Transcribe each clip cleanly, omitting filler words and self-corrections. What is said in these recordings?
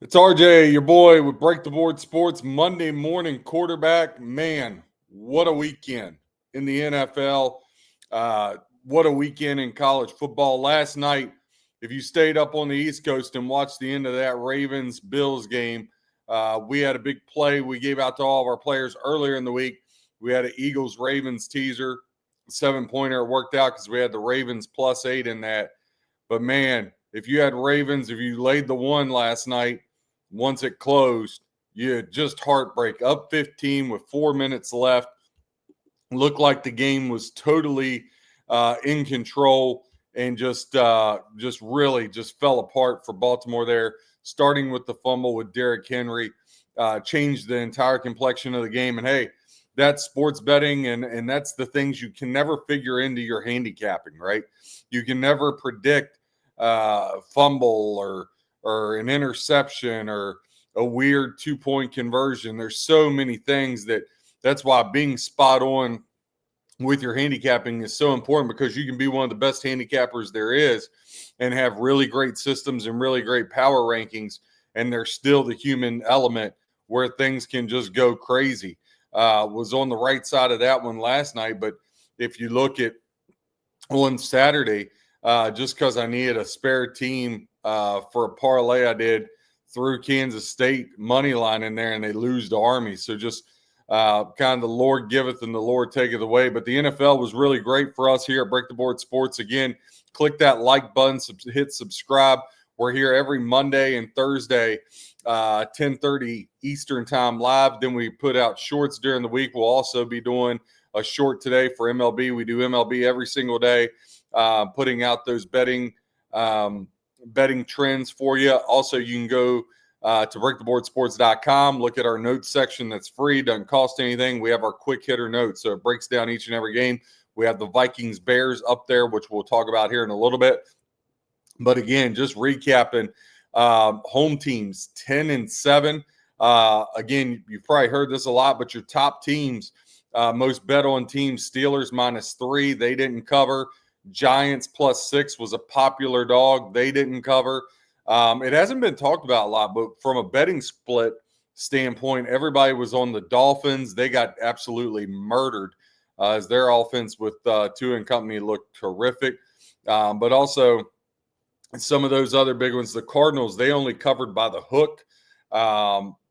It's RJ, your boy with Break the Board Sports Monday morning quarterback. Man, what a weekend in the NFL. What a weekend in college football. Last night, if you stayed up on the East Coast and watched the end of that Ravens-Bills game, we had a big play we gave out to all of our players earlier in the week. We had an Eagles-Ravens teaser, 7-pointer. It worked out because we had the Ravens +8 in that. But man, if you had Ravens, if you laid the one last night, once it closed, you had just heartbreak. Up 15 with 4 minutes left. Looked like the game was totally in control and just really just fell apart for Baltimore there. Starting with the fumble with Derrick Henry, changed the entire complexion of the game. And hey, that's sports betting, and that's the things you can never figure into your handicapping, right? You can never predict fumble or an interception or a weird 2-point conversion. There's so many things that's why being spot on with your handicapping is so important, because you can be one of the best handicappers there is and have really great systems and really great power rankings, and there's still the human element where things can just go crazy. Was on the right side of that one last night, but if you look at on Saturday, just because I needed a spare team for a parlay I did through Kansas State money line in there, and they lose to Army. So just kind of the Lord giveth and the Lord taketh away. But the NFL was really great for us here at Break the Board Sports. Again, click that like button, hit subscribe. We're here every Monday and Thursday, 10:30 Eastern time live. Then we put out shorts during the week. We'll also be doing a short today for MLB. We do MLB every single day, putting out those betting trends for you. Also, you can go to breaktheboardsports.com, look at our notes section. That's free, doesn't cost anything. We have our quick hitter notes, so it breaks down each and every game. We have the Vikings Bears up there, which we'll talk about here in a little bit. But again, just recapping, home teams 10-7. Again, you've probably heard this a lot, but your top teams, most bet on teams: Steelers -3, they didn't cover. Giants +6 was a popular dog, they didn't cover. It hasn't been talked about a lot, but from a betting split standpoint, everybody was on the Dolphins. They got absolutely murdered as their offense with Tua and company looked terrific. But also some of those other big ones, the Cardinals, they only covered by the hook,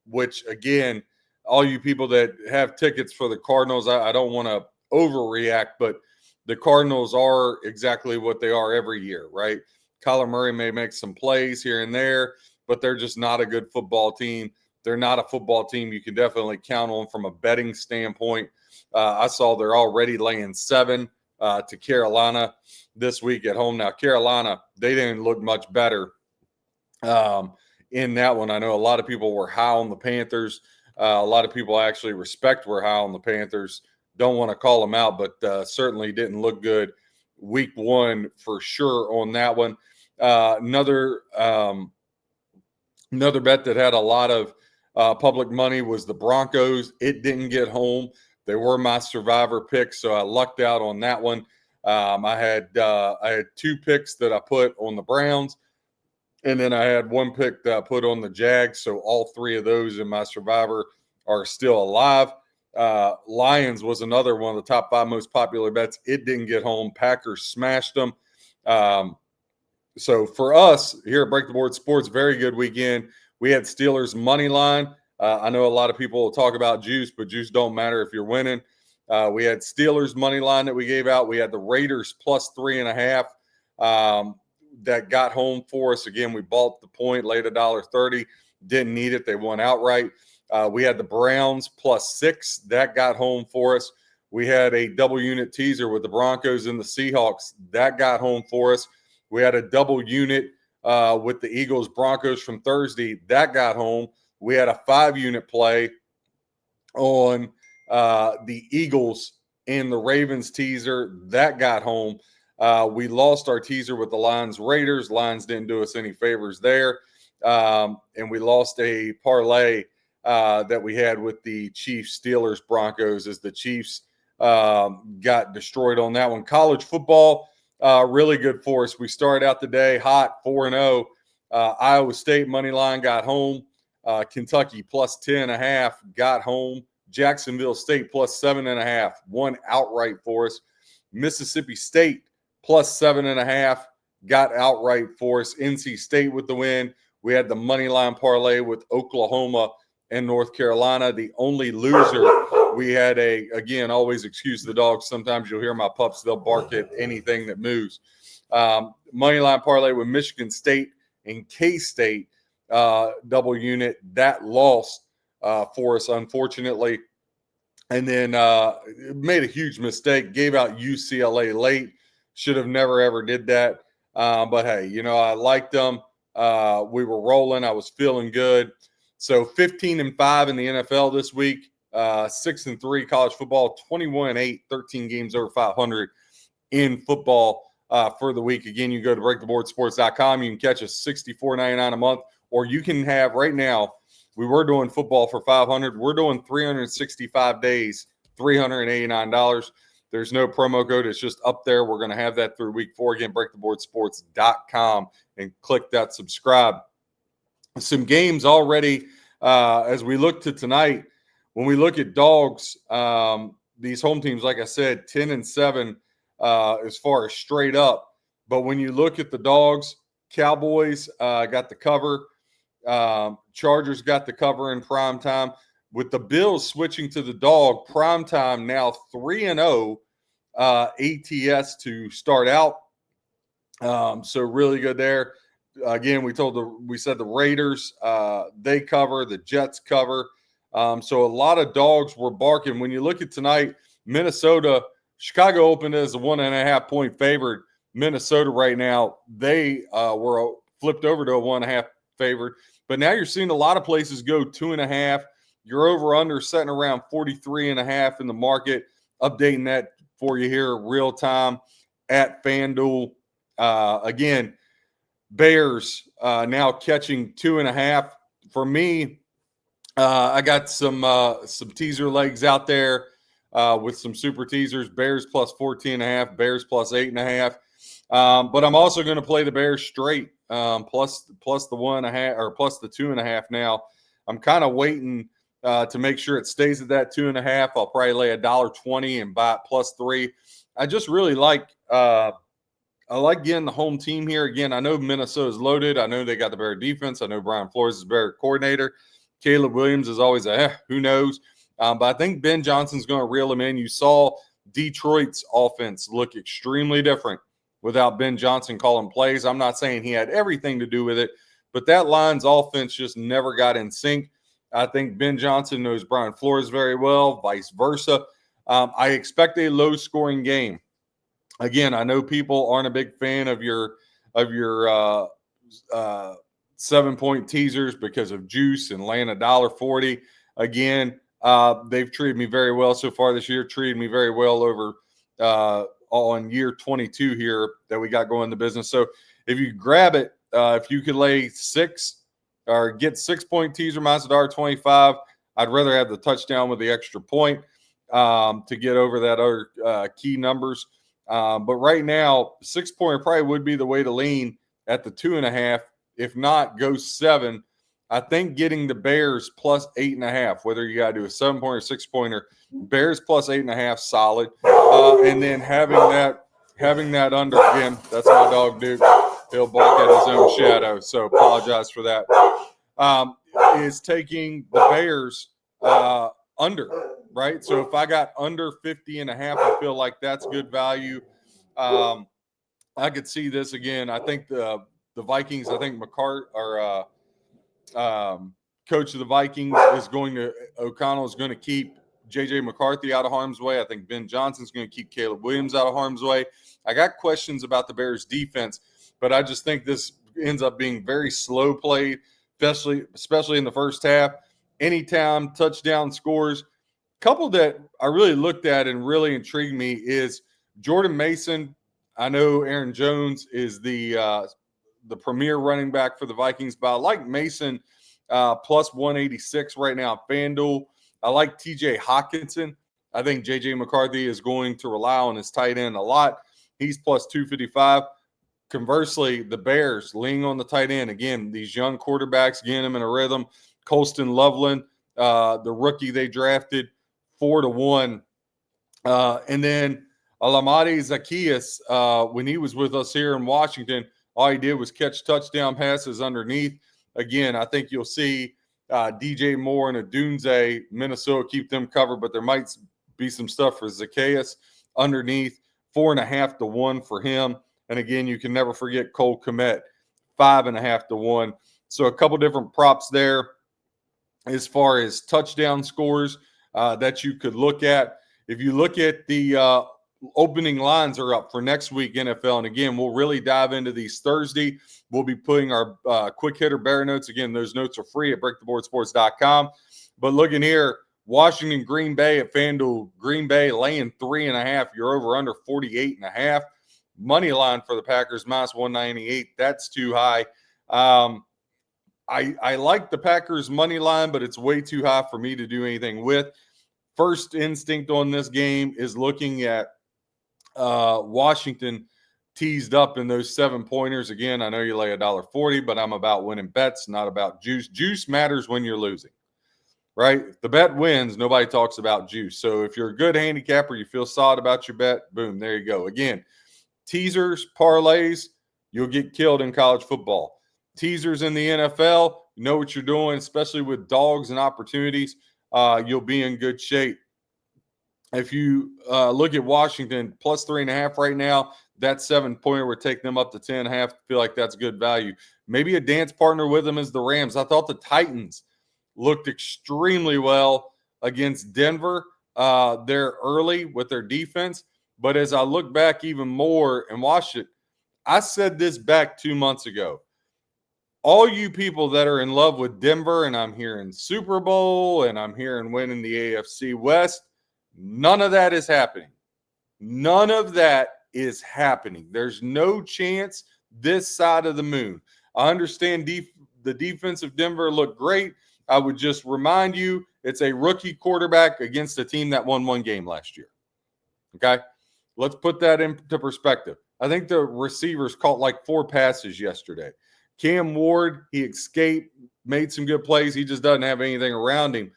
which again, all you people that have tickets for the Cardinals, I don't want to overreact, but the Cardinals are exactly what they are every year, right? Kyler Murray may make some plays here and there, but they're just not a good football team. They're not a football team you can definitely count on from a betting standpoint. I saw they're already laying 7 to Carolina this week at home. Now, Carolina, they didn't look much better in that one. I know a lot of people were high on the Panthers. A lot of people actually were high on the Panthers. Don't want to call them out, but certainly didn't look good week one for sure on that one. Another bet that had a lot of public money was the Broncos. It didn't get home. They were my survivor picks, so I lucked out on that one. I had 2 picks that I put on the Browns, and then I had 1 pick that I put on the Jags. So all 3 of those in my survivor are still alive. Lions was another one of the top 5 most popular bets. It didn't get home. Packers smashed them. So for us here at Break the Board Sports, very good weekend. We had Steelers money line. I know a lot of people will talk about juice, but juice don't matter if you're winning. We had Steelers money line that we gave out. We had the Raiders +3.5 that got home for us. Again, we bought the point, laid $1.30. Didn't need it. They won outright. We had the Browns +6 that got home for us. We had a double unit teaser with the Broncos and the Seahawks that got home for us. We had a double unit with the Eagles Broncos from Thursday that got home. We had a 5-unit play on the Eagles and the Ravens teaser that got home. We lost our teaser with the Lions Raiders. Lions didn't do us any favors there. And we lost a parlay that we had with the Chiefs Steelers Broncos as the Chiefs got destroyed on that one. College football, really good for us. We started out the day hot, 4-0. Iowa State money line got home. Kentucky plus 10.5 got home. Jacksonville State plus 7.5 won outright for us. Mississippi State plus 7.5 got outright for us. NC State with the win. We had the money line parlay with Oklahoma and North Carolina. The only loser, we had again, always excuse the dogs. Sometimes you'll hear my pups, they'll bark at anything that moves. Money line parlay with Michigan State and K-State double unit. That lost for us, unfortunately. And then made a huge mistake, gave out UCLA late. Should have never, ever did that. But, hey, I liked them. We were rolling. I was feeling good. So 15-5 in the NFL this week, 6-3 college football, 21-8, 13 games over 500 in football for the week. Again, you can go to breaktheboardsports.com. You can catch us $64.99 a month, or you can have right now. We were doing football for $500. We're doing 365 days, $389. There's no promo code. It's just up there. We're going to have that through week 4. Again, breaktheboardsports.com and click that subscribe. Some games already as we look to tonight. When we look at dogs, these home teams, like I said, 10-7 as far as straight up. But when you look at the dogs, Cowboys got the cover. Chargers got the cover in prime time. With the Bills switching to the dog, prime time now 3-0 ATS to start out. So really good there. Again, we said the Raiders they cover, the Jets cover. So a lot of dogs were barking. When you look at tonight, Minnesota, Chicago opened as a 1.5 point favorite. Minnesota right now, they were flipped over to a 1.5 favorite. But now you're seeing a lot of places go 2.5. Your over-under setting around 43.5 in the market. Updating that for you here real time at FanDuel. Again, Bears now catching 2.5. For me, I got some teaser legs out there with some super teasers. Bears plus 14.5, Bears plus 8.5. But I'm also going to play the Bears straight plus the 1.5 or plus the 2.5. Now I'm kind of waiting to make sure it stays at that 2.5. I'll probably lay $1.20 and buy it plus 3. I just really like. I like getting the home team here. Again, I know Minnesota's loaded. I know they got the better defense. I know Brian Flores is a better coordinator. Caleb Williams is always who knows. But I think Ben Johnson's going to reel him in. You saw Detroit's offense look extremely different without Ben Johnson calling plays. I'm not saying he had everything to do with it, but that line's offense just never got in sync. I think Ben Johnson knows Brian Flores very well, vice versa. I expect a low-scoring game. Again, I know people aren't a big fan of your 7-point teasers because of juice and laying $1.40. Again, they've treated me very well so far this year. Treated me very well over on year 22 here that we got going in the business. So if you grab it, if you could lay 6 or get 6-point teaser minus $1.25, I'd rather have the touchdown with the extra point to get over that other key numbers. But right now, 6-point probably would be the way to lean at the 2.5. If not, go 7. I think getting the Bears plus 8.5, whether you got to do a 7-point or 6-pointer, Bears plus 8.5, solid. And then having that under, again, that's my dog, Duke. He'll bark at his own shadow, so apologize for that. Is taking the Bears under. Right. So if I got under 50.5, I feel like that's good value. I could see this again. I think the Vikings, I think coach of the Vikings O'Connell is going to keep JJ McCarthy out of harm's way. I think Ben Johnson's going to keep Caleb Williams out of harm's way. I got questions about the Bears defense, but I just think this ends up being very slow played, especially in the first half. Anytime touchdown scores. Couple that I really looked at and really intrigued me is Jordan Mason. I know Aaron Jones is the premier running back for the Vikings, but I like Mason plus 186 right now at FanDuel. I like TJ Hawkinson. I think JJ McCarthy is going to rely on his tight end a lot. He's plus 255. Conversely, the Bears leaning on the tight end. Again, these young quarterbacks, getting them in a rhythm. Colston Loveland, the rookie they drafted, 4-1. And then Alamadi Zacchaeus, when he was with us here in Washington, all he did was catch touchdown passes underneath. Again, I think you'll see DJ Moore and Adunze, Minnesota, keep them covered, but there might be some stuff for Zacchaeus underneath. 4.5-1 for him. And again, you can never forget Cole Kmet, 5.5-1. So a couple different props there as far as touchdown scores that you could look at. If you look at the opening lines are up for next week NFL. And again, we'll really dive into these Thursday. We'll be putting our quick hitter bear notes. Again, those notes are free at breaktheboardsports.com. But looking here, Washington, Green Bay at FanDuel. Green Bay laying 3.5. You're over under 48.5. Money line for the Packers minus 198. That's too high. I like the Packers money line, but it's way too high for me to do anything with. First instinct on this game is looking at Washington teased up in those 7-pointers. Again, I know you lay $1.40, but I'm about winning bets, not about juice. Juice matters when you're losing, right? If the bet wins, nobody talks about juice. So if you're a good handicapper, you feel solid about your bet, boom, there you go. Again, teasers, parlays, you'll get killed in college football. Teasers in the NFL, you know what you're doing, especially with dogs and opportunities. You'll be in good shape. If you look at Washington, plus 3.5 right now, that 7-pointer would take them up to 10.5. Feel like that's good value. Maybe a dance partner with them is the Rams. I thought the Titans looked extremely well against Denver. They're early with their defense. But as I look back even more and watch it, I said this back 2 months ago. All you people that are in love with Denver, and I'm hearing Super Bowl, and I'm hearing winning the AFC West, none of that is happening. None of that is happening. There's no chance this side of the moon. I understand the defense of Denver looked great. I would just remind you, it's a rookie quarterback against a team that won one game last year. Okay? Let's put that into perspective. I think the receivers caught like 4 passes yesterday. Cam Ward, he escaped, made some good plays. He just doesn't have anything around him.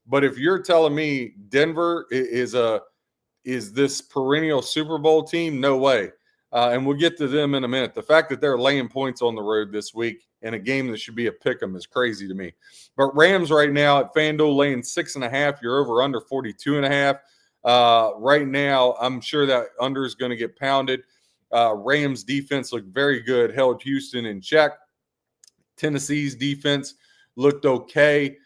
But if you're telling me Denver is this perennial Super Bowl team, no way. And we'll get to them in a minute. The fact that they're laying points on the road this week in a game that should be a pick 'em is crazy to me. But Rams right now at FanDuel laying 6.5. You're over under 42.5. Right now, I'm sure that under is going to get pounded. Rams defense looked very good, held Houston in check. Tennessee's defense looked okay.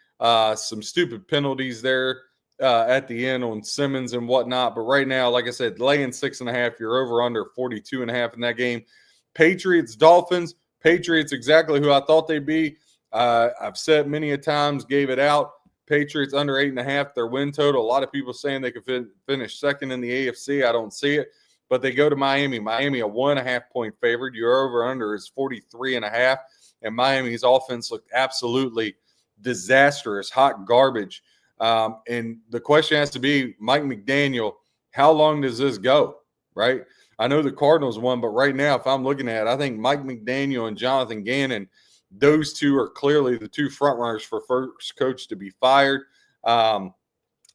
Some stupid penalties there at the end on Simmons and whatnot. But right now, like I said, laying 6.5, you're over under 42.5 in that game. Patriots, Dolphins. Patriots exactly who I thought they'd be. I've said many a times, gave it out. Patriots under 8.5, their win total. A lot of people saying they could finish second in the AFC. I don't see it. But they go to Miami. Miami, a 1.5 point favorite. Your over-under is 43.5. And Miami's offense looked absolutely disastrous, hot garbage. And the question has to be, Mike McDaniel, how long does this go, right? I know the Cardinals won, but right now, if I'm looking at it, I think Mike McDaniel and Jonathan Gannon, those two are clearly the two frontrunners for first coach to be fired. I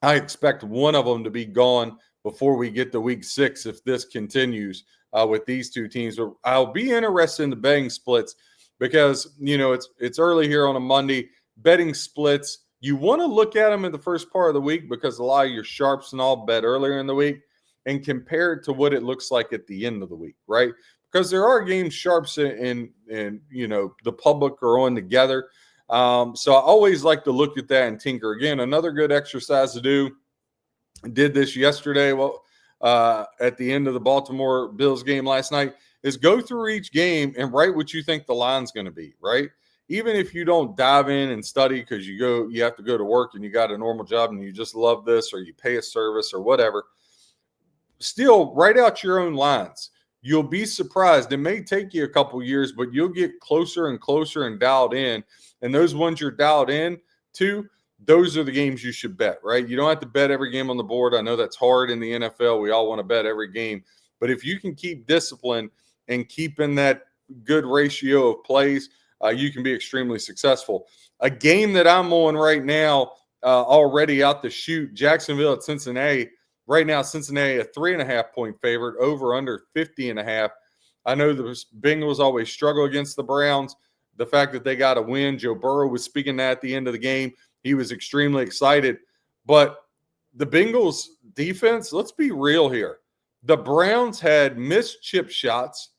expect one of them to be gone before we get to week 6 if this continues with these two teams. But I'll be interested in the betting splits because, you know, it's early here on a Monday. Betting splits, you want to look at them in the first part of the week because a lot of your sharps and all bet earlier in the week and compare it to what it looks like at the end of the week, right? Because there are games sharps and you know, the public are on together. So I always like to look at that and tinker. Again, another good exercise to do. I did this yesterday at the end of the Baltimore Bills game last night is go through each game and write what you think the line's going to be, right? Even if you don't dive in and study because you have to go to work and you got a normal job and you just love this or you pay a service or whatever, still write out your own lines. You'll be surprised. It may take you a couple years, but you'll get closer and closer and dialed in. And those ones you're dialed in to, those are the games you should bet, right? You don't have to bet every game on the board. I know that's hard in the NFL. We all want to bet every game. But if you can keep discipline and keeping that good ratio of plays, you can be extremely successful. A game that I'm on right now, already out the chute, Jacksonville at Cincinnati. Right now, Cincinnati a 3.5-point favorite, over under 50.5. I know the Bengals always struggle against the Browns. The fact that they got a win, Joe Burrow was speaking that at the end of the game. He was extremely excited. But the Bengals defense, let's be real here. The Browns had missed chip shots,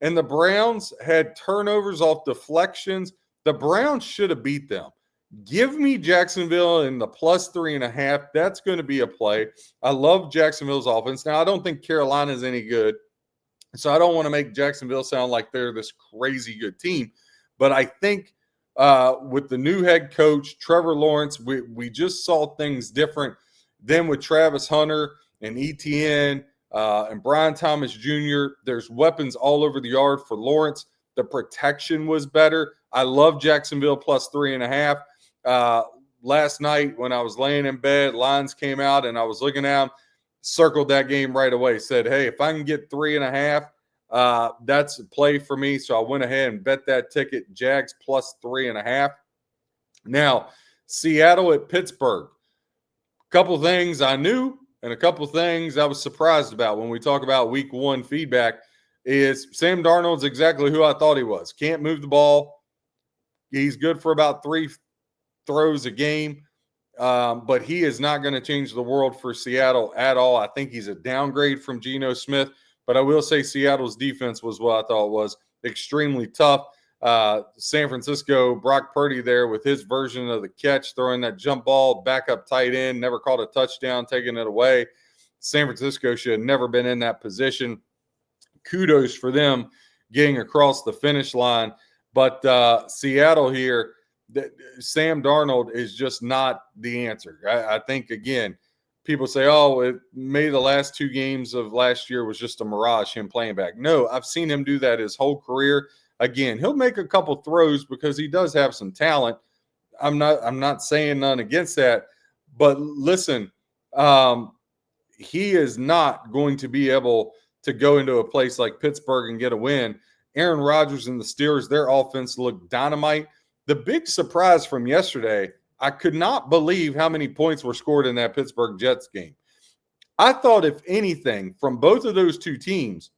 and the Browns had turnovers off deflections. The Browns should have beat them. Give me Jacksonville in the plus 3.5. That's going to be a play. I love Jacksonville's offense. Now, I don't think Carolina is any good, so I don't want to make Jacksonville sound like they're this crazy good team. But I think with the new head coach, Trevor Lawrence, we just saw things different than with Travis Hunter and ETN and Brian Thomas Jr. There's weapons all over the yard for Lawrence. The protection was better. I love Jacksonville plus 3.5. Last night when I was laying in bed, lines came out and I was looking at them, circled that game right away, said, hey, if I can get 3.5, that's a play for me. So I went ahead and bet that ticket, Jags plus 3.5. Now, Seattle at Pittsburgh. A couple things I knew and a couple things I was surprised about when we talk about week one feedback is Sam Darnold's exactly who I thought he was. Can't move the ball. He's good for about 3 throws a game, but he is not going to change the world for Seattle at all. I think he's a downgrade from Geno Smith, but I will say Seattle's defense was what I thought was extremely tough. San Francisco, Brock Purdy there with his version of the catch, throwing that jump ball back up tight end, never caught a touchdown, taking it away. San Francisco should have never been in that position. Kudos for them getting across the finish line. But Seattle here, Sam Darnold is just not the answer. I think, again, people say, oh, maybe the last 2 games of last year was just a mirage, him playing back. No, I've seen him do that his whole career. Again, he'll make a couple throws because he does have some talent. I'm not saying none against that. But listen, he is not going to be able to go into a place like Pittsburgh and get a win. Aaron Rodgers and the Steelers, their offense looked dynamite. The big surprise from yesterday, I could not believe how many points were scored in that Pittsburgh Jets game. I thought, if anything, from both of those two teams,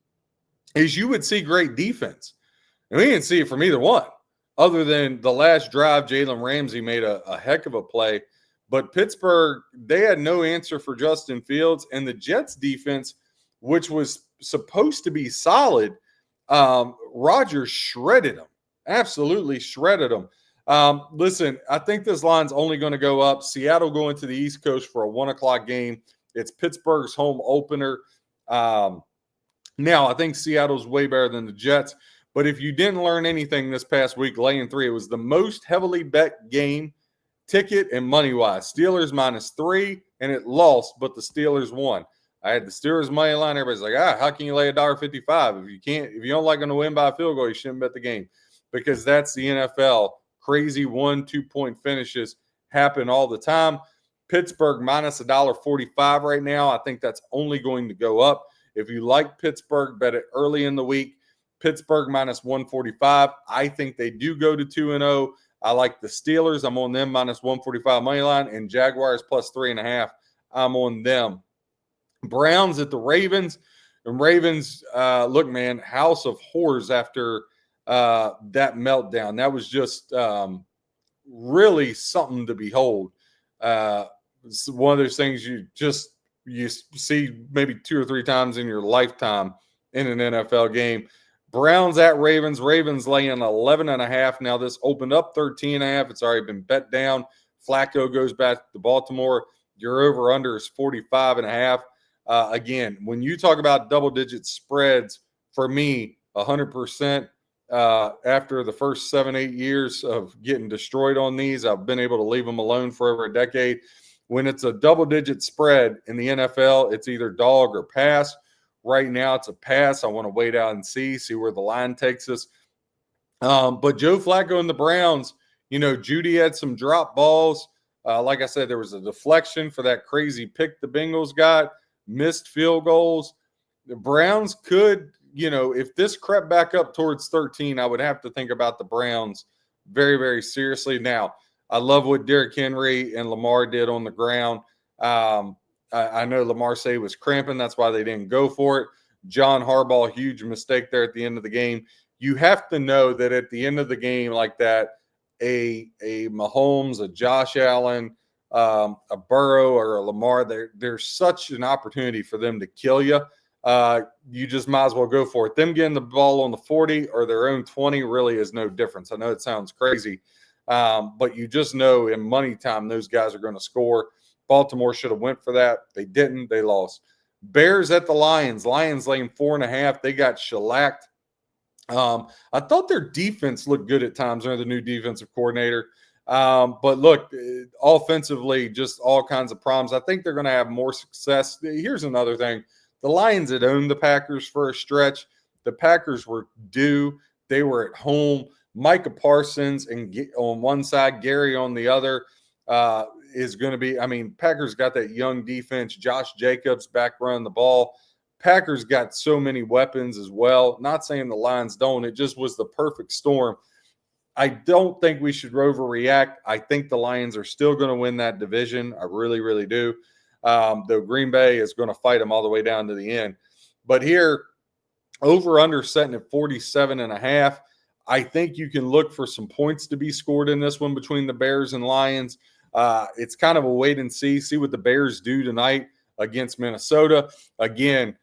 is you would see great defense. And we didn't see it from either one, other than the last drive, Jalen Ramsey made a heck of a play. But Pittsburgh, they had no answer for Justin Fields. And the Jets defense, which was supposed to be solid, Rodgers shredded them, absolutely shredded them. Listen, I think this line's only going to go up. Seattle going to the East Coast for a 1:00 game. It's Pittsburgh's home opener. Now, I think Seattle's way better than the Jets. But if you didn't learn anything this past week, laying 3, it was the most heavily bet game, ticket and money-wise. Steelers -3, and it lost, but the Steelers won. I had the Steelers money line. Everybody's like, how can you lay $1.55? If you don't like them to win by a field goal, you shouldn't bet the game, because that's the NFL. Crazy 1-2 point finishes happen all the time. Pittsburgh -$1.45 right now. I think that's only going to go up. If you like Pittsburgh, bet it early in the week. Pittsburgh -145. I think they do go to 2-0. I like the Steelers. I'm on them -145 money line, and Jaguars +3.5. I'm on them. Browns at the Ravens. And Ravens, look, man, house of horrors after that meltdown. That was just really something to behold. It's one of those things you see maybe 2 or 3 times in your lifetime in an NFL game. Browns at Ravens. Ravens laying 11.5. Now this opened up 13.5. It's already been bet down. Flacco goes back to Baltimore. Your over-under is 45.5. Again, when you talk about double-digit spreads, for me, 100%. After the first 7-8 years of getting destroyed on these, I've been able to leave them alone for over a decade. When it's a double-digit spread in the NFL, it's either dog or pass. Right now, it's a pass. I want to wait out and see where the line takes us. But Joe Flacco and the Browns, Judy had some drop balls. Like I said, there was a deflection for that crazy pick the Bengals got, missed field goals. The Browns could if this crept back up towards 13, I would have to think about the Browns very, very seriously. Now, I love what Derrick Henry and Lamar did on the ground. I know Lamar said he was cramping. That's why they didn't go for it. John Harbaugh, huge mistake there at the end of the game. You have to know that at the end of the game like that, a Mahomes, a Josh Allen, a Burrow, or a Lamar, there's such an opportunity for them to kill you. You just might as well go for it. Them getting the ball on the 40 or their own 20 really is no difference. I know it sounds crazy, but you just know in money time those guys are going to score. Baltimore should have went for that. They didn't. They lost. Bears at the Lions. Lions laying 4.5. They got shellacked. I thought their defense looked good at times under the new defensive coordinator. But look, offensively, just all kinds of problems. I think they're going to have more success. Here's another thing. The Lions had owned the Packers for a stretch. The Packers were due. They were at home. Micah Parsons and on one side, Gary on the other is going to be – Packers got that young defense. Josh Jacobs back running the ball. Packers got so many weapons as well. Not saying the Lions don't. It just was the perfect storm. I don't think we should overreact. I think the Lions are still going to win that division. I really, really do. Though Green Bay is going to fight them all the way down to the end. But here, over-under setting at 47.5. I think you can look for some points to be scored in this one between the Bears and Lions. It's kind of a wait and see what the Bears do tonight against Minnesota. Again,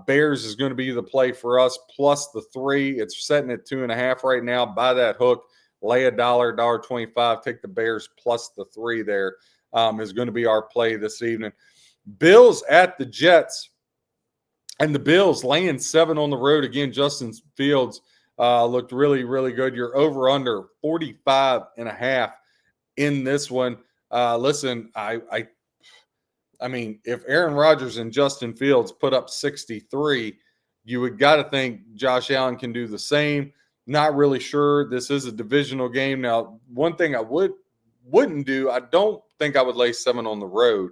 Bears is going to be the play for us, plus the 3. It's setting at 2.5 right now. Buy that hook, lay $1.25, take the Bears plus the 3 there is going to be our play this evening. Bills at the Jets, and the Bills laying 7 on the road. Again, Justin Fields looked really, really good. You're over under 45.5 in this one. Listen, I mean, if Aaron Rodgers and Justin Fields put up 63, you would got to think Josh Allen can do the same. Not really sure. This is a divisional game. Now, one thing I wouldn't do, I don't think I would lay 7 on the road.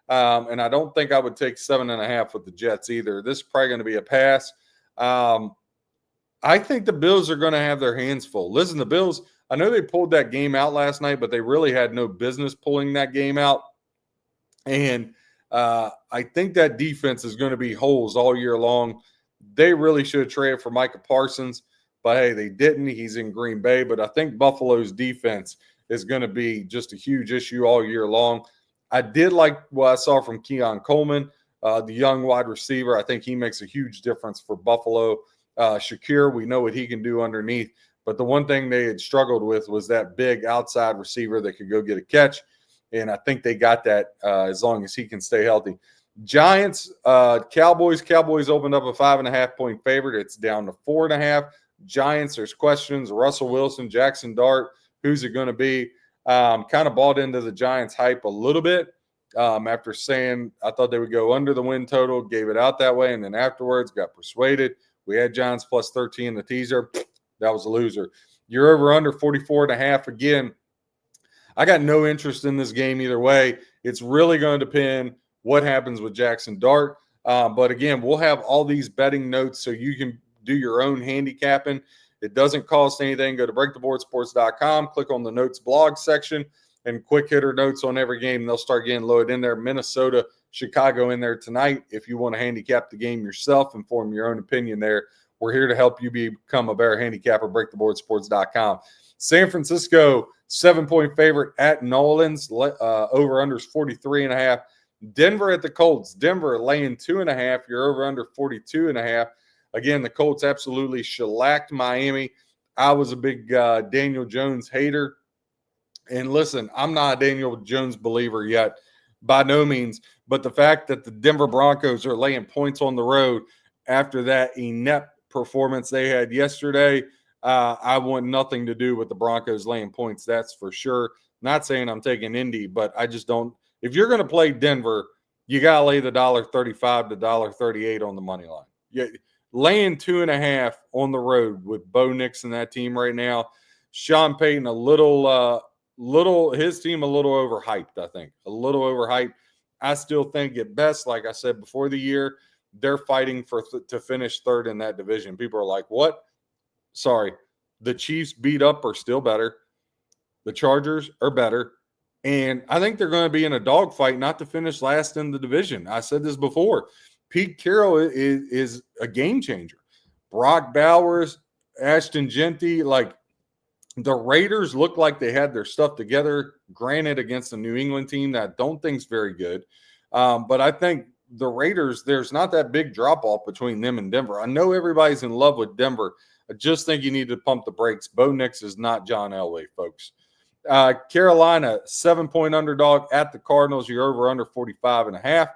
And I don't think I would take 7.5 with the Jets either. This is probably going to be a pass. I think the Bills are going to have their hands full. Listen, the Bills, I know they pulled that game out last night, but they really had no business pulling that game out. And I think that defense is going to be holes all year long. They really should have traded for Micah Parsons, but hey, they didn't. He's in Green Bay. But I think Buffalo's defense is going to be just a huge issue all year long. I did like what I saw from Keon Coleman, the young wide receiver. I think he makes a huge difference for Buffalo. Shakir, we know what he can do underneath. But the one thing they had struggled with was that big outside receiver that could go get a catch. And I think they got that as long as he can stay healthy. Giants, Cowboys. Cowboys opened up a 5.5-point favorite. It's down to 4.5. Giants, there's questions. Russell Wilson, Jackson Dart, who's it going to be? Kind of bought into the Giants hype a little bit after saying I thought they would go under the win total, gave it out that way, and then afterwards got persuaded. We had Giants plus 13 in the teaser. That was a loser. You're over under 44.5 again. I got no interest in this game either way. It's really going to depend what happens with Jackson Dart. But again, we'll have all these betting notes so you can do your own handicapping. It doesn't cost anything. Go to breaktheboardsports.com, click on the notes blog section, and quick hitter notes on every game. They'll start getting loaded in there. Minnesota, Chicago in there tonight. If you want to handicap the game yourself and form your own opinion there, we're here to help you become a better handicapper. breaktheboardsports.com. San Francisco, 7-point favorite at New Orleans. Over-under is 43.5. Denver at the Colts. Denver laying 2.5. You're over under 42.5. Again, the Colts absolutely shellacked Miami. I was a big Daniel Jones hater. And listen, I'm not a Daniel Jones believer yet, by no means. But the fact that the Denver Broncos are laying points on the road after that inept performance they had yesterday, I want nothing to do with the Broncos laying points, that's for sure. Not saying I'm taking Indy, but I just don't. If you're going to play Denver, you got to lay the $1.35 to $1.38 on the money line. Yeah, laying 2.5 on the road with Bo Nix and that team right now. Sean Payton his team a little overhyped, I think. A little overhyped. I still think at best, like I said before the year, they're fighting to finish third in that division. People are like, what? Sorry. The Chiefs beat up are still better. The Chargers are better. And I think they're going to be in a dogfight not to finish last in the division. I said this before. Pete Carroll is a game changer. Brock Bowers, Ashton Genty, like the Raiders look like they had their stuff together, granted against a New England team that I don't think is very good. But I think the Raiders, there's not that big drop-off between them and Denver. I know everybody's in love with Denver. I just think you need to pump the brakes. Bo Nix is not John Elway, folks. Carolina, 7-point underdog at the Cardinals. You're over under 45.5.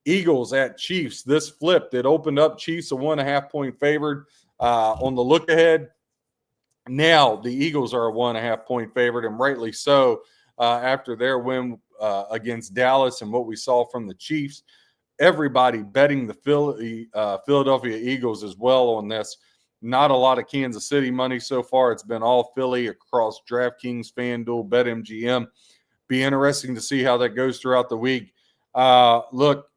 Eagles at Chiefs. This flipped. It opened up Chiefs a 1.5-point favored on the look ahead. Now the Eagles are a 1.5-point favorite, and rightly so after their win against Dallas and what we saw from the Chiefs. Everybody betting the Philadelphia Eagles as well on this. Not a lot of Kansas City money so far. It's been all Philly across DraftKings, FanDuel, BetMGM. Be interesting to see how that goes throughout the week. Look,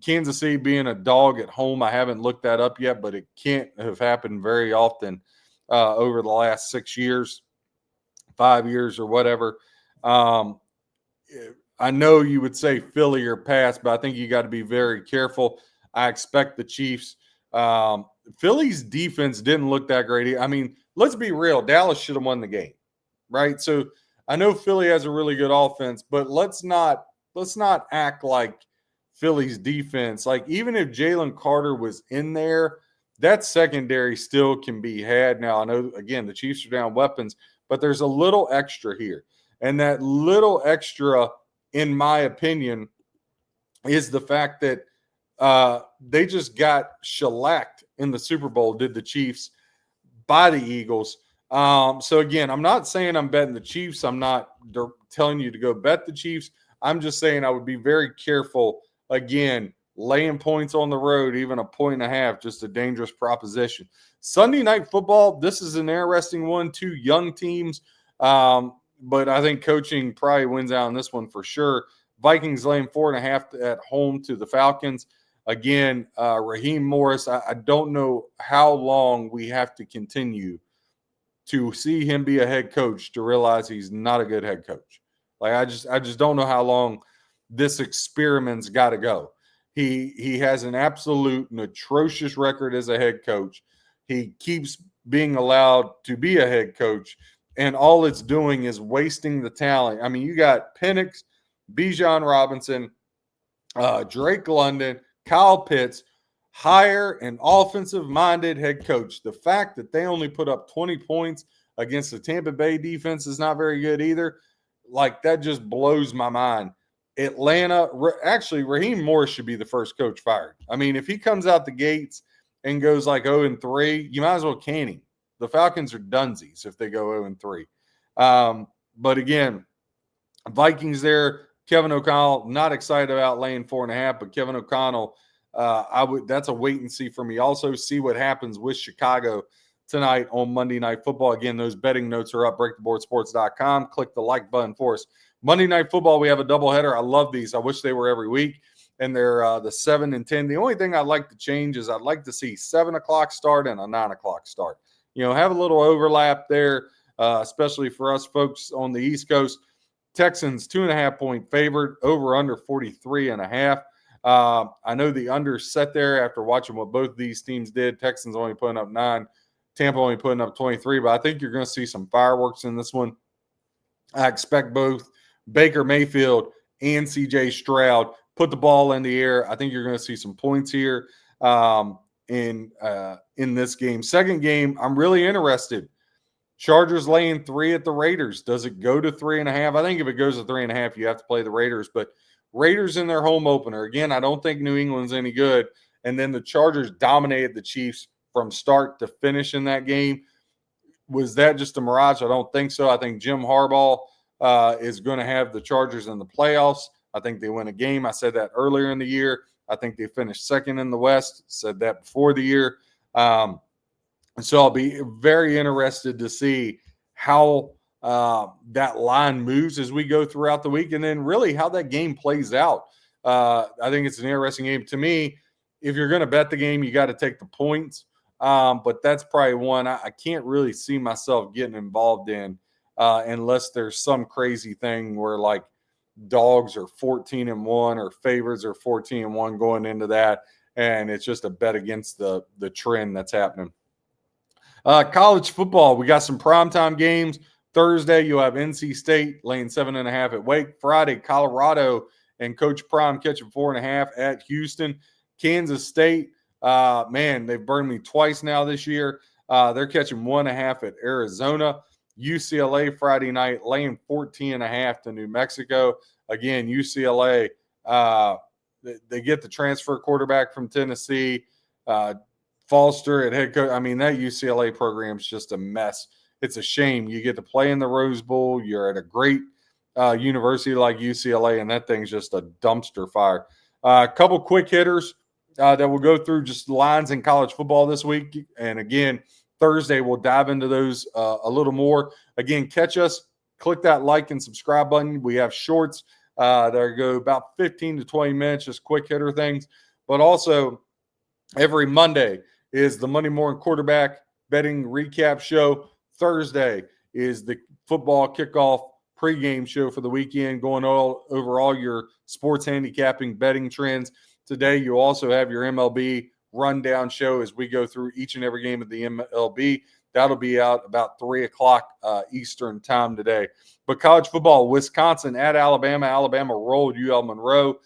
Kansas City being a dog at home, I haven't looked that up yet, but it can't have happened very often over the last 6 years, 5 years, or whatever. I know you would say Philly or pass, but I think you got to be very careful. I expect the Chiefs. Philly's defense didn't look that great. I mean, let's be real. Dallas should have won the game, right? So I know Philly has a really good offense, but let's not act like Philly's defense. Like, even if Jalen Carter was in there, that secondary still can be had. Now, I know, again, the Chiefs are down weapons, but there's a little extra here. And that little extra, in my opinion, is the fact that they just got shellacked in the Super Bowl, did the Chiefs, by the Eagles. So, again, I'm not saying I'm betting the Chiefs. I'm not telling you to go bet the Chiefs. I'm just saying I would be very careful, again, laying points on the road, even 1.5, just a dangerous proposition. Sunday Night Football, this is an interesting one. Two young teams, but I think coaching probably wins out on this one for sure. Vikings laying 4.5 at home to the Falcons. Again, Raheem Morris, I don't know how long we have to continue to see him be a head coach to realize he's not a good head coach. Like, I just don't know how long this experiment's got to go. He has an absolute and atrocious record as a head coach. He keeps being allowed to be a head coach, and all it's doing is wasting the talent. I mean, you got Penix, Bijan Robinson, Drake London, Kyle Pitts. Hire an offensive-minded head coach. The fact that they only put up 20 points against the Tampa Bay defense is not very good either. Like, that just blows my mind. Atlanta, actually, Raheem Morris should be the first coach fired. I mean, if he comes out the gates and goes like 0-3, you might as well can him. The Falcons are dunsies if they go 0-3. But again, Vikings there, Kevin O'Connell, not excited about laying 4.5, but Kevin O'Connell, that's a wait and see for me. Also, see what happens with Chicago tonight on Monday Night Football. Again, those betting notes are up, breaktheboardsports.com. Click the like button for us. Monday Night Football, we have a doubleheader. I love these. I wish they were every week. And they're the 7 and 10. The only thing I'd like to change is I'd like to see 7 o'clock start and a 9 o'clock start. You know, have a little overlap there, especially for us folks on the East Coast. Texans, 2.5-point favorite, over under 43.5. I know the under set there after watching what both these teams did. Texans only putting up 9, Tampa only putting up 23, but I think you're going to see some fireworks in this one. I expect both Baker Mayfield and C.J. Stroud put the ball in the air. I think you're going to see some points here in this game. Second game, I'm really interested. Chargers laying 3 at the Raiders. Does it go to 3.5? I think if it goes to 3.5, you have to play the Raiders. But Raiders in their home opener. Again, I don't think New England's any good. And then the Chargers dominated the Chiefs from start to finish in that game. Was that just a mirage? I don't think so. I think Jim Harbaugh is going to have the Chargers in the playoffs. I think they win a game. I said that earlier in the year. I think they finished second in the West. Said that before the year. So I'll be very interested to see how that line moves as we go throughout the week, and then really how that game plays out. I think it's an interesting game. To me, if you're going to bet the game, you got to take the points. But that's probably one I can't really see myself getting involved in unless there's some crazy thing where like dogs are 14-1 or favorites are 14-1 going into that, and it's just a bet against the trend that's happening. College football, we got some primetime games. Thursday, you'll have NC State laying 7.5 at Wake. Friday, Colorado and Coach Prime catching 4.5 at Houston. Kansas State, man, they've burned me twice now this year. They're catching 1.5 at Arizona. UCLA Friday night laying 14.5 to New Mexico. Again, UCLA, they get the transfer quarterback from Tennessee. Foster at head coach. I mean, that UCLA program is just a mess. It's a shame. You get to play in the Rose Bowl. You're at a great university like UCLA, and that thing's just a dumpster fire. A couple quick hitters that we'll go through, just lines in college football this week. And again, Thursday, we'll dive into those a little more. Again, catch us. Click that like and subscribe button. We have shorts that go about 15 to 20 minutes, just quick hitter things. But also, every Monday is the Monday Morning Quarterback Betting Recap Show. Thursday is the football kickoff pregame show for the weekend, going over all your sports handicapping betting trends. Today, you also have your MLB rundown show as we go through each and every game of the MLB. That'll be out about 3 o'clock Eastern time today. But college football, Wisconsin at Alabama. Alabama rolled UL Monroe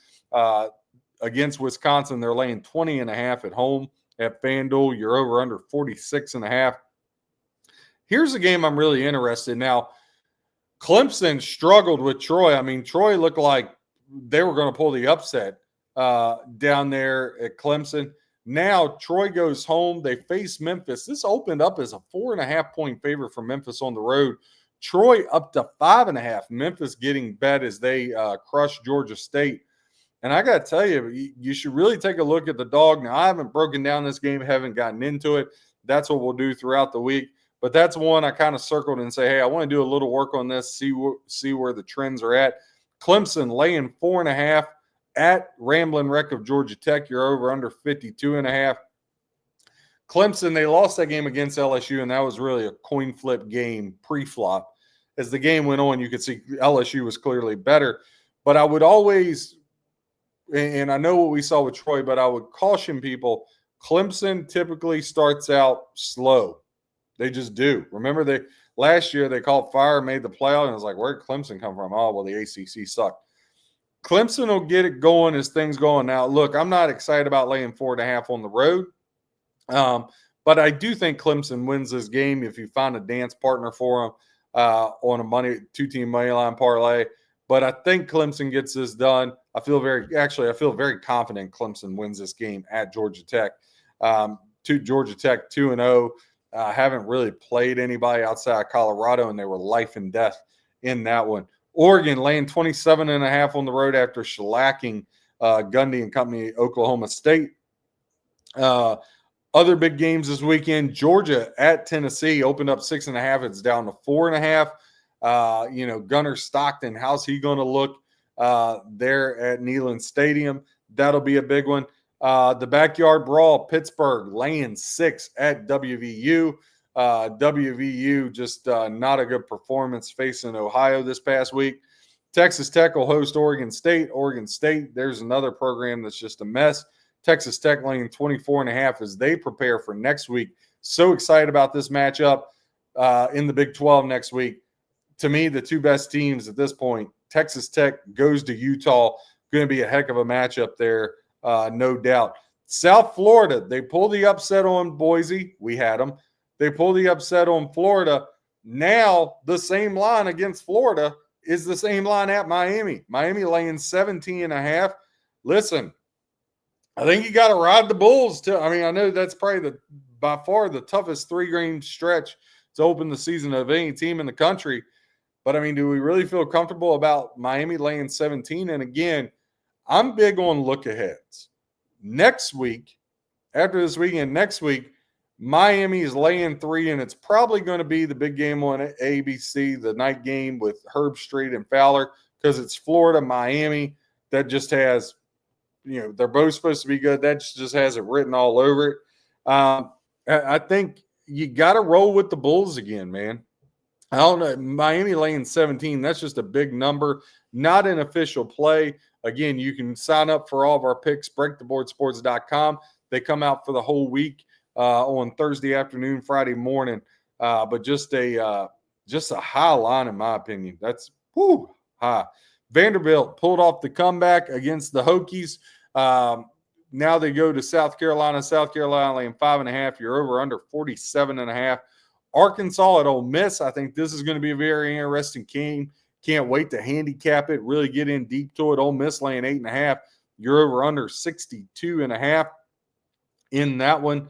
against Wisconsin. They're laying 20.5 at home at FanDuel. You're over under 46.5. Here's a game I'm really interested in. Now, Clemson struggled with Troy. I mean, Troy looked like they were going to pull the upset down there at Clemson. Now, Troy goes home. They face Memphis. This opened up as a 4.5-point favorite for Memphis on the road. Troy up to 5.5. Memphis getting bet as they crush Georgia State. And I got to tell you, you should really take a look at the dog. Now, I haven't broken down this game, haven't gotten into it. That's what we'll do throughout the week. But that's one I kind of circled and say, hey, I want to do a little work on this, see where the trends are at. Clemson laying 4.5 at Ramblin' Wreck of Georgia Tech. You're over under 52.5. Clemson, they lost that game against LSU, and that was really a coin flip game pre-flop. As the game went on, you could see LSU was clearly better. But I would always, and I know what we saw with Troy, but I would caution people, Clemson typically starts out slow. They just do. Remember, last year they called fire, made the playoff, and it was like, where did Clemson come from? Oh, well, the ACC sucked. Clemson will get it going as things go on. Now, look, I'm not excited about laying 4.5 on the road, but I do think Clemson wins this game if you find a dance partner for them on a two-team money line parlay. But I think Clemson gets this done. I feel very confident Clemson wins this game at Georgia Tech. Georgia Tech 2-0. Haven't really played anybody outside of Colorado, and they were life and death in that one. Oregon laying 27.5 on the road after shellacking Gundy and company Oklahoma State. Other big games this weekend, Georgia at Tennessee opened up 6.5. It's down to 4.5. Gunnar Stockton, how's he going to look there at Neyland Stadium? That'll be a big one. The backyard brawl, Pittsburgh laying 6 at WVU. WVU just not a good performance facing Ohio this past week. Texas Tech will host Oregon State. Oregon State, there's another program that's just a mess. Texas Tech laying 24.5 as they prepare for next week. So excited about this matchup in the Big 12 next week. To me, the two best teams at this point, Texas Tech goes to Utah. Going to be a heck of a matchup there, no doubt. South Florida, they pull the upset on Boise. We had them. They pull the upset on Florida. Now the same line against Florida is the same line at Miami. Miami laying 17.5. Listen, I think you got to ride the Bulls too. I mean, I know that's probably by far the toughest 3-game stretch to open the season of any team in the country. But I mean, do we really feel comfortable about Miami laying 17? And again, I'm big on look aheads. Next week, after this weekend, next week, Miami is laying 3, and it's probably going to be the big game on ABC, the night game with Herb Street and Fowler, because it's Florida, Miami, that just has they're both supposed to be good. That just has it written all over it. I think you got to roll with the Bulls again, man. I don't know. Miami laying 17, that's just a big number, not an official play. Again, you can sign up for all of our picks, breaktheboardsports.com. They come out for the whole week on Thursday afternoon, Friday morning. But just a high line, in my opinion. That's high. Vanderbilt pulled off the comeback against the Hokies. Now they go to South Carolina. South Carolina laying 5.5. You're over under 47.5. Arkansas at Ole Miss. I think this is going to be a very interesting game. Can't wait to handicap it, really get in deep to it. Ole Miss laying 8.5. You're over under 62.5 in that one.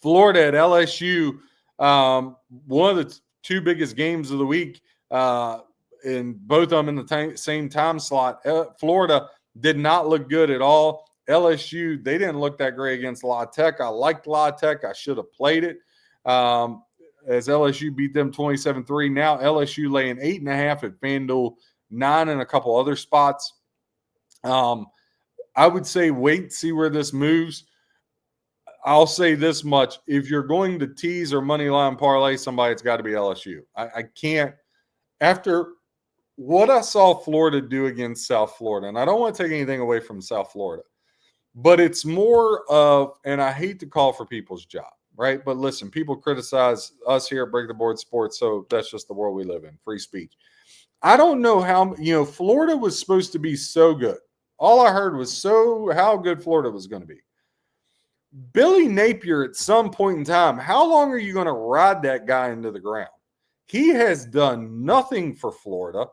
Florida at LSU. One of the two biggest games of the week, and both of them in the same time slot. Florida did not look good at all. LSU, they didn't look that great against La Tech. I liked La Tech. I should have played it. As LSU beat them 27-3. Now LSU laying 8.5 at FanDuel, 9 in a couple other spots. I would say wait, see where this moves. I'll say this much. If you're going to tease or money line parlay somebody, it's got to be LSU. I can't. After what I saw Florida do against South Florida, and I don't want to take anything away from South Florida, but it's more of, and I hate to call for people's job, right? But listen, people criticize us here at Break the Board Sports, so that's just the world we live in, free speech. I don't know how, Florida was supposed to be so good. All I heard was how good Florida was going to be. Billy Napier, at some point in time, how long are you going to ride that guy into the ground? He has done nothing for Florida.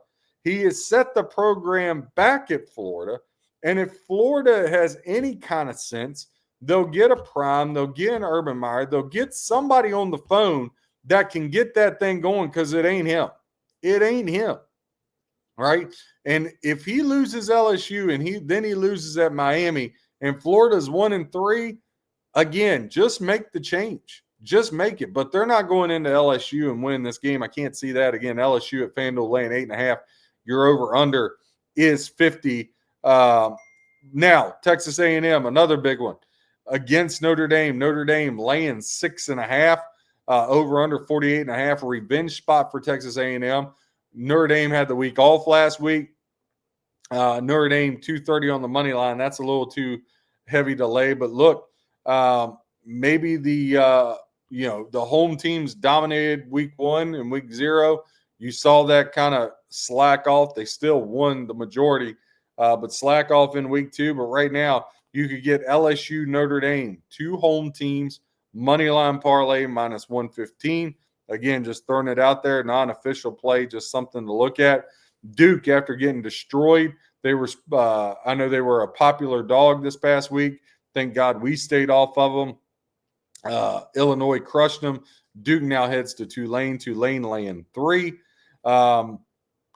He has set the program back at Florida. And if Florida has any kind of sense, they'll get a Prime, they'll get an Urban Meyer, they'll get somebody on the phone that can get that thing going, because it ain't him. It ain't him, right? And if he loses LSU and then he loses at Miami and Florida's 1-3, again, just make the change. Just make it. But they're not going into LSU and winning this game. I can't see that. Again, LSU at FanDuel laying 8.5. Your over-under is 50. Now, Texas A&M, another big one, against Notre Dame. Notre Dame laying 6.5, over under 48.5. Revenge spot for Texas A&M. Notre Dame had the week off last week. Notre Dame 230 on the money line. That's a little too heavy to lay. But look, maybe the home teams dominated week 1 and week 0. You saw that kind of slack off. They still won the majority, but slack off in week 2. But right now, you could get LSU, Notre Dame, 2 home teams, money line parlay minus 115. Again, just throwing it out there, non-official play, just something to look at. Duke, after getting destroyed, they were. I know they were a popular dog this past week. Thank God we stayed off of them. Illinois crushed them. Duke now heads to Tulane. Tulane laying 3.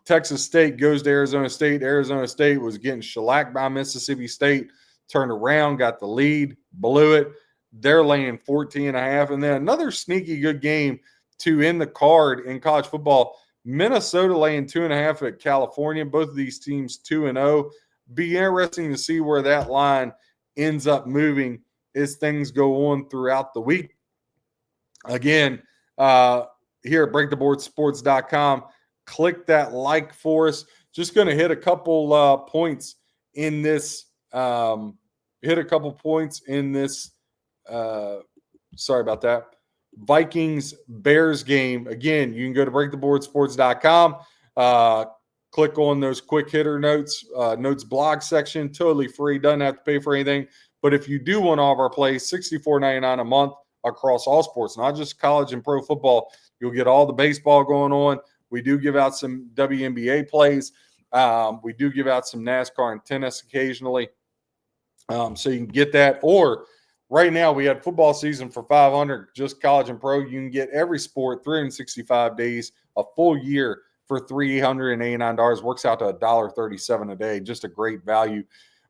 Texas State goes to Arizona State. Arizona State was getting shellacked by Mississippi State. Turned around, got the lead, blew it. They're laying 14.5. And then another sneaky good game to end the card in college football. Minnesota laying 2.5 at California. Both of these teams 2-0. Be interesting to see where that line ends up moving as things go on throughout the week. Again, here at breaktheboardsports.com, click that like for us. Just going to hit a couple points in this. Sorry about that. Vikings-Bears game. Again, you can go to breaktheboardsports.com. Click on those quick hitter notes blog section. Totally free. Doesn't have to pay for anything. But if you do want all of our plays, $64.99 a month across all sports, not just college and pro football. You'll get all the baseball going on. We do give out some WNBA plays. We do give out some NASCAR and tennis occasionally. So you can get that. Or right now we had football season for $500, just college and pro. You can get every sport 365 days, a full year for $389. Works out to $1.37 a day. Just a great value.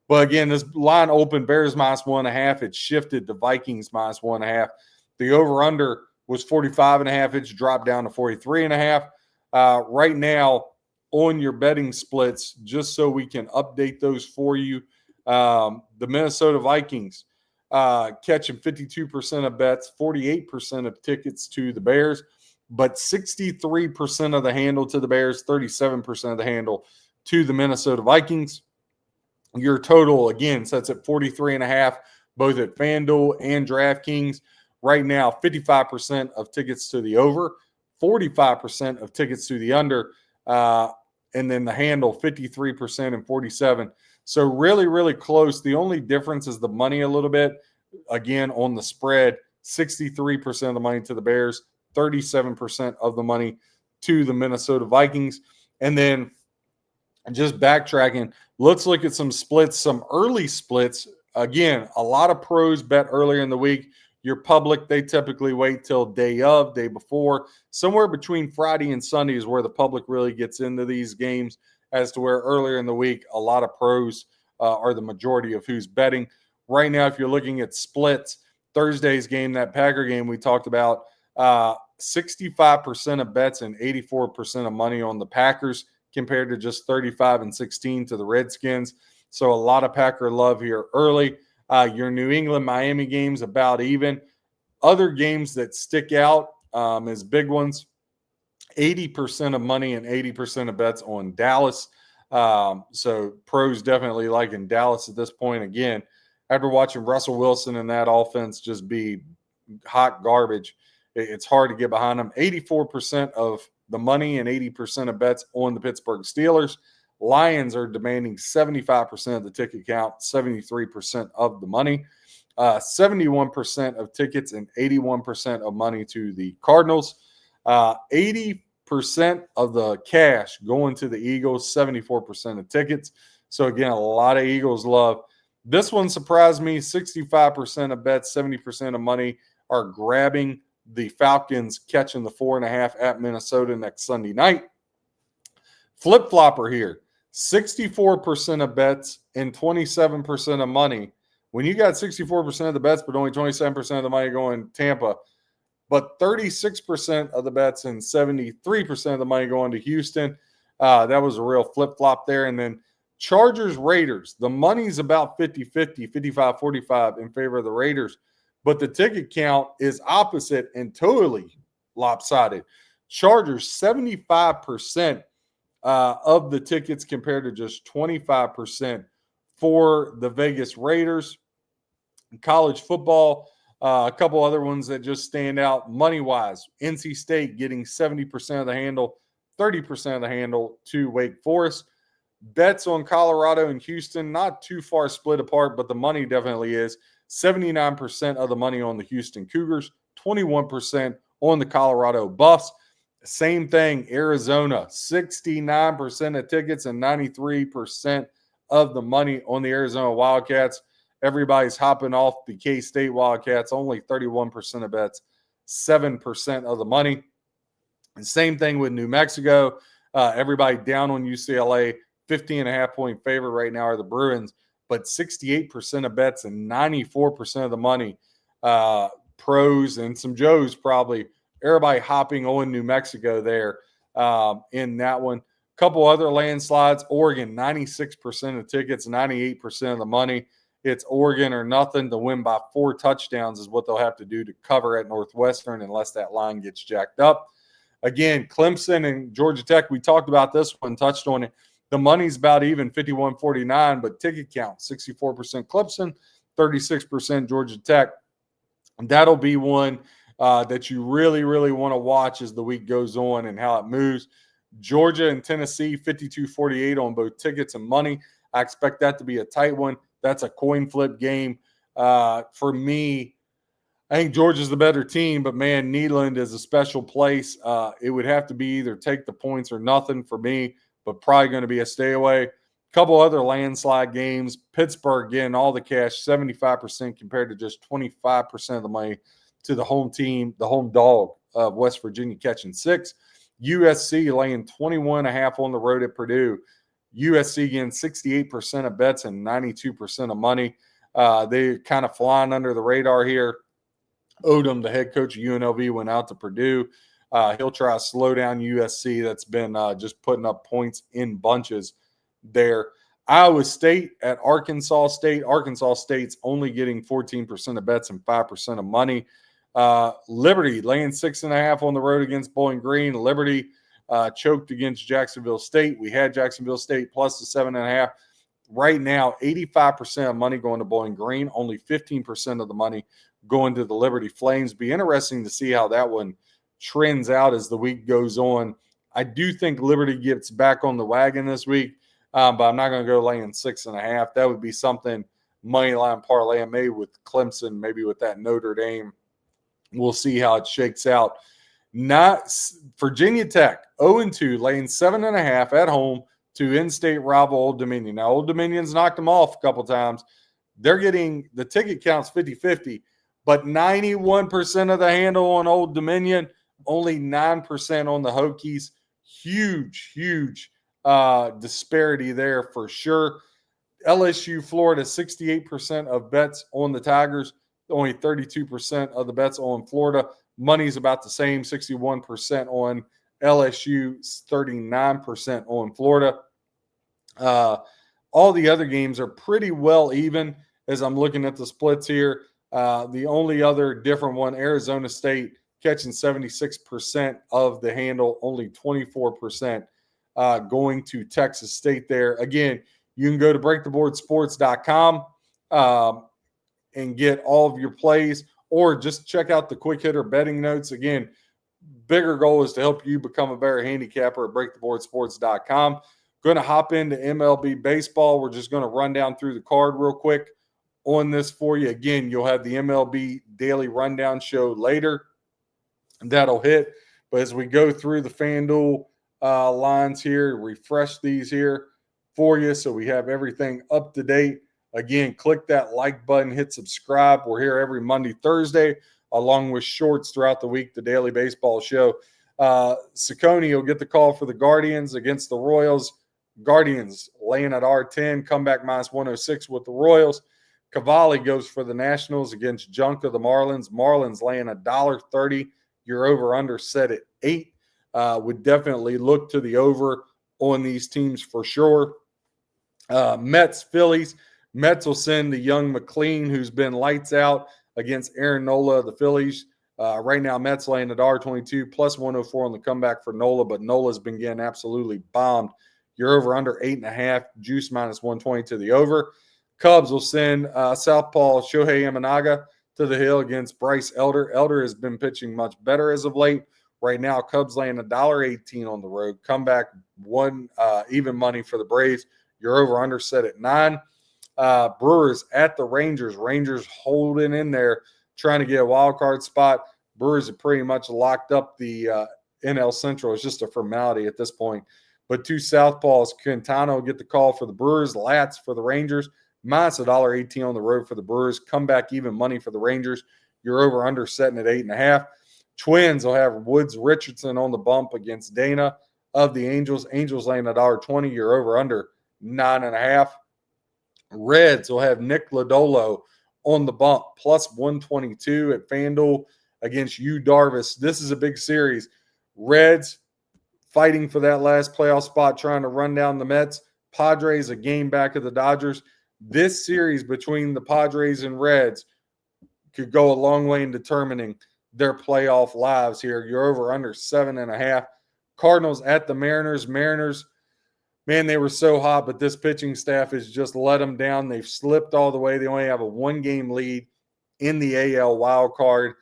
But again, this line opened Bears minus 1.5. It shifted to Vikings minus 1.5. The over-under was 45.5. It's dropped down to 43.5. Right now, on your betting splits, just so we can update those for you, The Minnesota Vikings catching 52% of bets, 48% of tickets to the Bears, but 63% of the handle to the Bears, 37% of the handle to the Minnesota Vikings. Your total, again, sets at 43.5, both at FanDuel and DraftKings. Right now, 55% of tickets to the over, 45% of tickets to the under, and then the handle, 53% and 47%. So really, really close. The only difference is the money a little bit. Again, on the spread, 63% of the money to the Bears, 37% of the money to the Minnesota Vikings. And then just backtracking, let's look at some splits, some early splits. Again, a lot of pros bet earlier in the week. Your public, they typically wait till day before. Somewhere between Friday and Sunday is where the public really gets into these games, as to where earlier in the week, a lot of pros are the majority of who's betting. Right now, if you're looking at splits, Thursday's game, that Packer game we talked about, 65% of bets and 84% of money on the Packers, compared to just 35 and 16 to the Redskins. So a lot of Packer love here early. Your New England, Miami games about even. Other games that stick out as big ones, 80% of money and 80% of bets on Dallas. So pros definitely liking Dallas at this point. Again, after watching Russell Wilson and that offense just be hot garbage, it's hard to get behind them. 84% of the money and 80% of bets on the Pittsburgh Steelers. Lions are demanding 75% of the ticket count, 73% of the money. 71% of tickets and 81% of money to the Cardinals. 80% of the cash going to the Eagles, 74% of tickets. So again, a lot of Eagles love. This one surprised me. 65% of bets, 70% of money are grabbing the Falcons catching the 4.5 at Minnesota next Sunday night. Flip-flopper here. 64% of bets and 27% of money. When you got 64% of the bets, but only 27% of the money going Tampa, but 36% of the bets and 73% of the money going to Houston, that was a real flip-flop there. And then Chargers, Raiders. The money's about 50-50, 55-45 in favor of the Raiders. But the ticket count is opposite and totally lopsided. Chargers, 75% of the tickets compared to just 25% for the Vegas Raiders. College football, a couple other ones that just stand out money-wise. NC State getting 70% of the handle, 30% of the handle to Wake Forest. Bets on Colorado and Houston, not too far split apart, but the money definitely is. 79% of the money on the Houston Cougars, 21% on the Colorado Buffs. Same thing, Arizona, 69% of tickets and 93% of the money on the Arizona Wildcats. Everybody's hopping off the K-State Wildcats, only 31% of bets, 7% of the money. And same thing with New Mexico. Everybody down on UCLA, 15.5-point favorite right now are the Bruins, but 68% of bets and 94% of the money. Pros and some Joes probably. Everybody hopping on New Mexico there in that one. A couple other landslides. Oregon, 96% of tickets, 98% of the money. It's Oregon or nothing to win by 4 touchdowns is what they'll have to do to cover at Northwestern unless that line gets jacked up. Again, Clemson and Georgia Tech, we talked about this one, touched on it. The money's about even, 51-49, but ticket count, 64% Clemson, 36% Georgia Tech. And that'll be one that you really, really want to watch as the week goes on and how it moves. Georgia and Tennessee, 52-48 on both tickets and money. I expect that to be a tight one. That's a coin flip game. For me, I think Georgia's the better team, but man, Neyland is a special place. It would have to be either take the points or nothing for me, but probably going to be a stay away. Couple other landslide games. Pittsburgh getting all the cash, 75% compared to just 25% of the money to the home team, the home dog of West Virginia catching 6. USC laying 21.5 on the road at Purdue. USC getting 68% of bets and 92% of money. They're kind of flying under the radar here. Odom, the head coach of UNLV, went out to Purdue. He'll try to slow down USC that's been just putting up points in bunches there. Iowa State at Arkansas State. Arkansas State's only getting 14% of bets and 5% of money. Liberty laying 6.5 on the road against Bowling Green. Liberty choked against Jacksonville State. We had Jacksonville State plus the 7.5. Right now, 85% of money going to Bowling Green, only 15% of the money going to the Liberty Flames. Be interesting to see how that one trends out as the week goes on. I do think Liberty gets back on the wagon this week, but I'm not going to go laying 6.5. That would be something moneyline parlay made with Clemson, maybe with that Notre Dame. We'll see how it shakes out. Not Virginia Tech, 0-2, laying 7.5 at home to in-state rival Old Dominion. Now, Old Dominion's knocked them off a couple times. They're getting the ticket counts 50-50, but 91% of the handle on Old Dominion, only 9% on the Hokies. Huge disparity there for sure. LSU, Florida, 68% of bets on the Tigers, only 32% of the bets on Florida. Money's about the same, 61% on LSU, 39% on Florida. All the other games are pretty well even as I'm looking at the splits here. The only other different one, Arizona State catching 76% of the handle, only 24% going to Texas State there. Again, you can go to breaktheboardsports.com and get all of your plays, or just check out the quick hitter betting notes. Again, bigger goal is to help you become a better handicapper at breaktheboardsports.com. Going to hop into MLB baseball. We're just going to run down through the card real quick on this for you. Again, you'll have the MLB daily rundown show later. That'll hit. But as we go through the FanDuel lines here, refresh these here for you so we have everything up to date. Again, click that like button, hit subscribe. We're here every Monday, Thursday, along with shorts throughout the week, the daily baseball show. Ciccone will get the call for the Guardians against the Royals. Guardians laying at R10, comeback minus 106 with the Royals. Cavalli goes for the Nationals against Junk of the Marlins. Marlins laying $1.30. Your over-under set at 8. Would definitely look to the over on these teams for sure. Mets, Phillies. Mets will send the young McLean, who's been lights out, against Aaron Nola of the Phillies. Right now, Mets laying at R22, plus 104 on the comeback for Nola, but Nola's been getting absolutely bombed. You're over under 8.5, juice minus 120 to the over. Cubs will send southpaw Shohei Imanaga to the hill against Bryce Elder. Elder has been pitching much better as of late. Right now, Cubs laying $1.18 on the road. Comeback one even money for the Braves. You're over under set at 9. Brewers at the Rangers. Rangers holding in there, trying to get a wild card spot. Brewers have pretty much locked up the NL Central. It's just a formality at this point. But two southpaws, Quintana will get the call for the Brewers. Latz for the Rangers. Minus $1.18 on the road for the Brewers. Comeback even money for the Rangers. You're over under setting at 8.5. Twins will have Woods Richardson on the bump against Dana of the Angels. Angels laying $1.20. You're over under 9.5. Reds will have Nick Lodolo on the bump, plus 122 at FanDuel against Yu Darvish. This is a big series. Reds fighting for that last playoff spot, trying to run down the Mets. Padres a game back of the Dodgers. This series between the Padres and Reds could go a long way in determining their playoff lives here. You're over under 7.5. Cardinals at the Mariners. Mariners, man, they were so hot, but this pitching staff has just let them down. They've slipped all the way. They only have a 1-game lead in the AL wild card.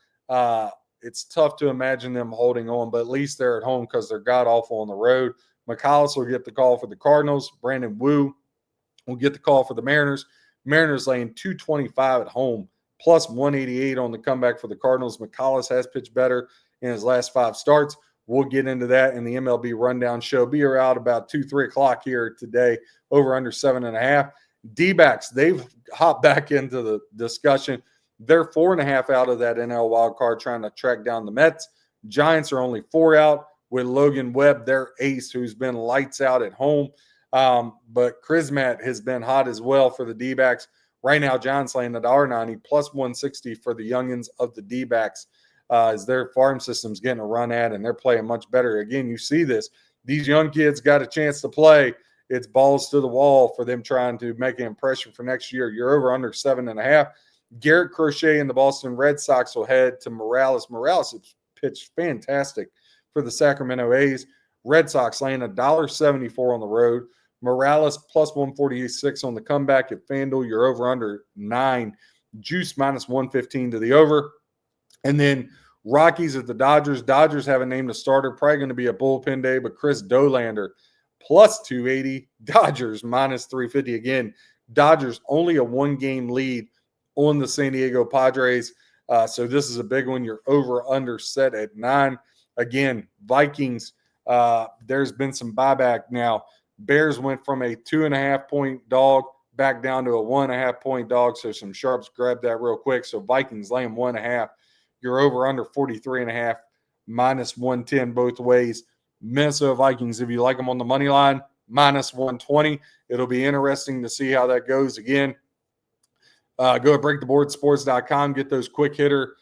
It's tough to imagine them holding on, but at least they're at home because they're god-awful on the road. McCollis will get the call for the Cardinals. Brandon Wu will get the call for the Mariners. Mariners laying 225 at home, plus 188 on the comeback for the Cardinals. McCollis has pitched better in his last 5 starts. We'll get into that in the MLB Rundown show. Be around about 2, 3 o'clock here today, over under 7.5. D-backs, they've hopped back into the discussion. They're 4.5 out of that NL wild card, trying to track down the Mets. Giants are only 4 out with Logan Webb, their ace, who's been lights out at home. But Krismat has been hot as well for the D-backs. Right now, Giants laying at $1.90, plus 160 for the youngins of the D-backs. As their farm system's getting a run at, and they're playing much better. Again, you see this. These young kids got a chance to play, it's balls to the wall for them trying to make an impression for next year. You're over under 7.5. Garrett Crochet and the Boston Red Sox will head to Morales. Morales has pitched fantastic for the Sacramento A's. Red Sox laying $1.74 on the road. Morales plus 146 on the comeback at FanDuel. You're over under 9. Juice minus 115 to the over. And then Rockies at the Dodgers. Dodgers haven't named a starter. Probably going to be a bullpen day, but Chris Dolander plus 280. Dodgers minus 350 again. Dodgers only a one-game lead on the San Diego Padres. So this is a big one. You're over under set at 9. Again, Vikings, there's been some buyback now. Bears went from a 2.5-point dog back down to a 1.5-point dog. So some sharps grabbed that real quick. So Vikings laying 1.5. You're over under 43.5, minus 110 both ways. Minnesota Vikings, if you like them on the money line, minus 120. It'll be interesting to see how that goes. Again, go to breaktheboardsports.com, get those quick hitter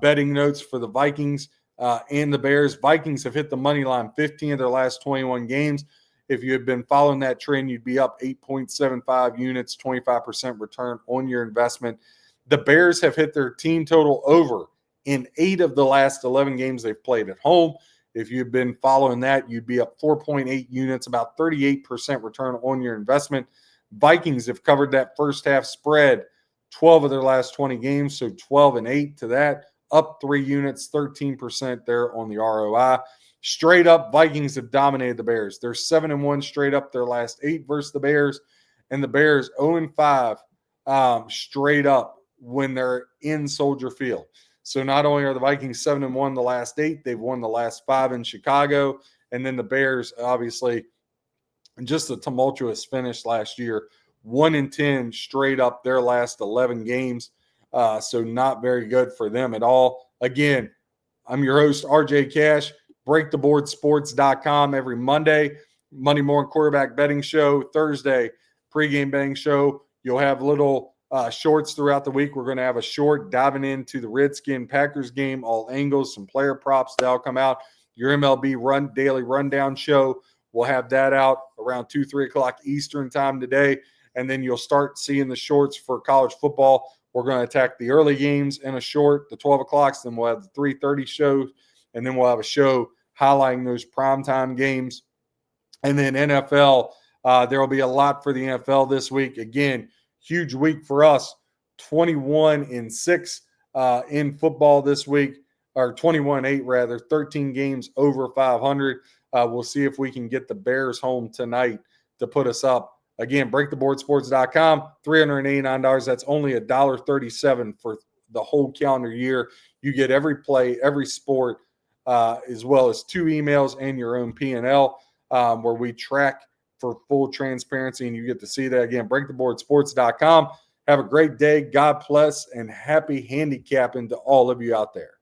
betting notes for the Vikings and the Bears. Vikings have hit the money line 15 of their last 21 games. If you had been following that trend, you'd be up 8.75 units, 25% return on your investment. The Bears have hit their team total over in 8 of the last 11 games they've played at home. If you've been following that, you'd be up 4.8 units, about 38% return on your investment. Vikings have covered that first half spread 12 of their last 20 games, so 12-8 to that, up 3 units, 13% there on the ROI. Straight up, Vikings have dominated the Bears. They're 7-1 straight up their last 8 versus the Bears, and the Bears 0-5 straight up when they're in Soldier Field. So not only are the Vikings 7-1 the last 8, they've won the last 5 in Chicago, and then the Bears, obviously, just a tumultuous finish last year, 1-10 straight up their last 11 games. So not very good for them at all. Again, I'm your host, RJ Cash, breaktheboardsports.com every Monday, Monday morning quarterback betting show, Thursday pregame betting show. You'll have little shorts throughout the week. We're going to have a short diving into the Redskin-Packers game, all angles, some player props that'll come out. Your MLB daily rundown show, we'll have that out around 2, 3 o'clock Eastern time today. And then you'll start seeing the shorts for college football. We're going to attack the early games in a short, the 12 o'clocks. Then we'll have the 3:30 show. And then we'll have a show highlighting those primetime games. And then NFL, there will be a lot for the NFL this week. Again, huge week for us, 21-6 in football this week, or 21-8 rather, 13 games over 500. We'll see if we can get the Bears home tonight to put us up. Again, breaktheboardsports.com, $389. That's only $1.37 for the whole calendar year. You get every play, every sport, as well as 2 emails and your own P&L where we track for full transparency, and you get to see that. Again, breaktheboardsports.com. Have a great day. God bless, and happy handicapping to all of you out there.